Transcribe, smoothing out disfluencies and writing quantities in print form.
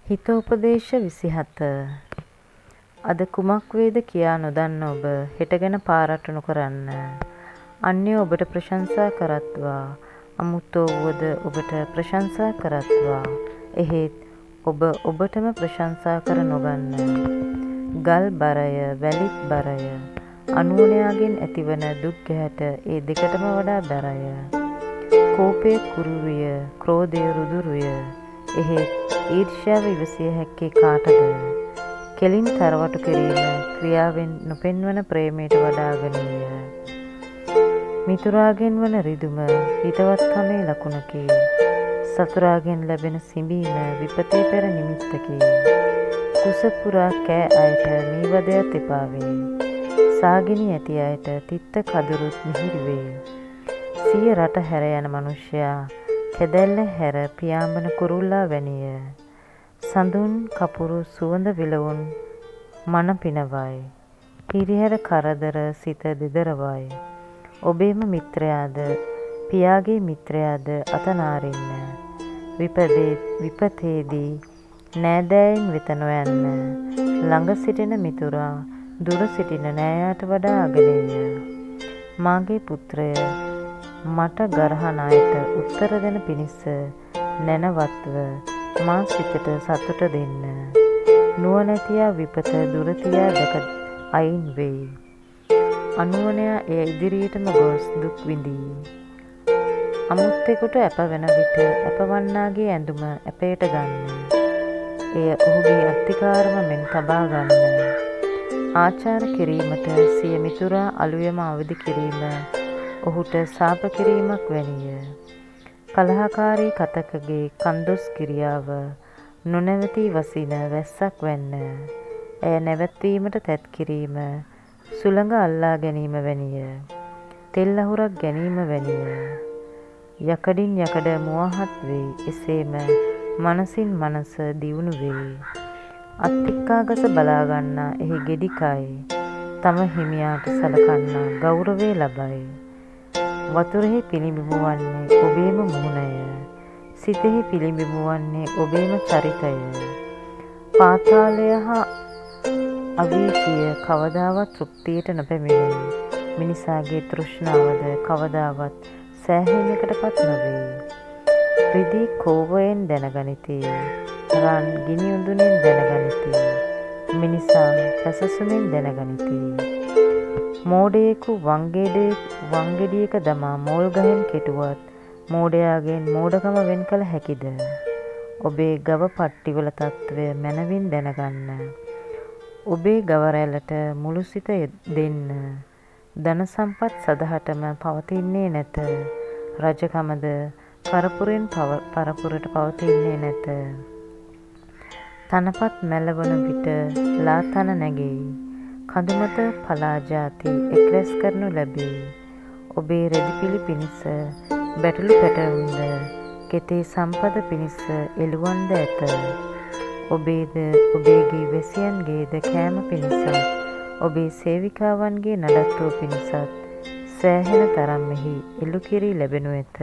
හිතෝපදේශ 27 අද කුමක් වේද කියා නොදන්න ඔබ හෙට ගැන පාරට්ටු නොකරන්න. අන්‍යයෝ ඔබට ප්‍රශංසා කරත්වා. අමුත්තෝ වුවද ඔබට ප්‍රශංසා කරත්වා. එහෙත් ඔබ ඔබටම ප්‍රශංසා කර නොගන්න. ගල් බරය, වැලිත් බරය. අනුවණයාගෙන් ඇතිවන දුක් ගැහැට ඒ දෙකටම වඩා බරය. කෝපය කුරුවිය, ක්‍රෝධය රුදුරුය. එහෙත් ඊර්ෂ්‍යාව ඉවසිය හැක්කේ කාටද? කෙලින් තරවටු කිරීම ක්‍රියාවෙන් නොපෙන්වන ප්‍රේමයට වඩා ගනීය. මිතුරාගෙන් වන රිදුම හිතවත්කමේ ලකුණකි. සතුරාගෙන් ලැබෙන සිඹීම විපතේ පෙර නිමිත්තකි. කුස පුරා කෑ අයට මීවදයක් එපා වේ. සාගිනි ඇති අයට තිත්ත කදුරුත් මිහිරි වේ. සිය රට හැර යන මනුෂ්‍යයා කැදැල්ල හැර පියාඹන කුරුල්ලා වැනිය. සඳුන් කපුරු සුවඳ විලවුන් මන පිනවයි. හිරිහැර කරදර සිත දෙදරවයි. ඔබේම මිත්‍රයාද පියාගේ මිත්‍රයාද අතනාරින්න. විපතේදී නෑදෑයින් වෙත නොයන්න. ළඟ සිටින මිතුරා දුර සිටින නෑයාට වඩා අගනේය. මාගේ පුත්‍රය මට ගරහන අයට උත්තර දෙන පිණිස නැනවත්ව මා සිතට සතුට දෙන්න. නුවණැතියා විපත දුර තියා දැක අයින් වෙයි. අනුවණයා එය ඉදිරියටම ගොස් දුක් විඳී. අමුත්තෙකුට ඇප වෙන විට ඇපවන්නාගේ ඇඳුම ඇපයට ගන්න. එය ඔහුගේ අත්තිකාරම මෙන් තබා ගන්න. ආචාර කිරීමට සිය මිතුරා අලුයම අවදි කිරීම ඔහුට සාප කිරීමක් වැනිය. කලහකාරී කතකගේ කන්දොස් කිරියාව නොනැවතී වසින වැස්සක් වැන්න. ඇය නැවැත්වීමට තැත් කිරීම සුළඟ අල්ලා ගැනීම වැනිය. තෙල් අහුරක් ගැනීම වැනිය. යකඩින් යකඩ මුවහත් වෙයි. එසේම මනසින් මනස දියුණු වෙයි. අත්තික්කාගස බලාගන්නා එහි ගෙඩිකයි. තම හිමියාට සලකන්නා ගෞරවය ලබයි. වතුරෙහි පිළිඹිබු වන්නේ ඔබේම මුහුණය. සිතෙහි පිළිඹිබු වන්නේ ඔබේම චරිතය. පාතාලය හා අවීචිය කවදාවත් තෘප්තියට නොපැමිණෙයි. මිනිසාගේ තෘෂ්ණාවද කවදාවත් සෑහීමකටපත් නොවේ. රිදී කෝවයෙන් දැනගනිති. රන් ගිනි උඳුනෙන් දැනගනිති. මිනිසා පැසසුමින් දැනගනිති. මෝඩයෙකු වංගෙඩියක දමා මෝල් ගහෙන් කෙටුවත් මෝඩයාගෙන් මෝඩකම වෙන් කළ හැකිද? ඔබේ ගව පට්ටිවල තත්ත්වය මැනවින් දැනගන්න. ඔබේ ගව රැළට මුළු සිත දෙන්න. ධන සම්පත් සදහටම පවතින්නේ නැත. රජකමද පරපුරෙන් පරපුරට පවතින්නේ නැත. තනපත් මැලවන විට ලාතන නැගෙයි. කඳුමත පලා ජාති එක් රැස් කරනු ලැබේ. ඔබේ රෙදිපිලි පිණිස බැටළු පැටවුන්ද කෙතේ සම්පද පිණිස එළුවන්ද ඇත. ඔබේද ඔබේගේ වැසියන්ගේද කෑම පිණිසත් ඔබේ සේවිකාවන්ගේ නඩත්තුව පිණිසත් සෑහෙන තරම් මෙහි එළුකිරි ලැබෙනු ඇත.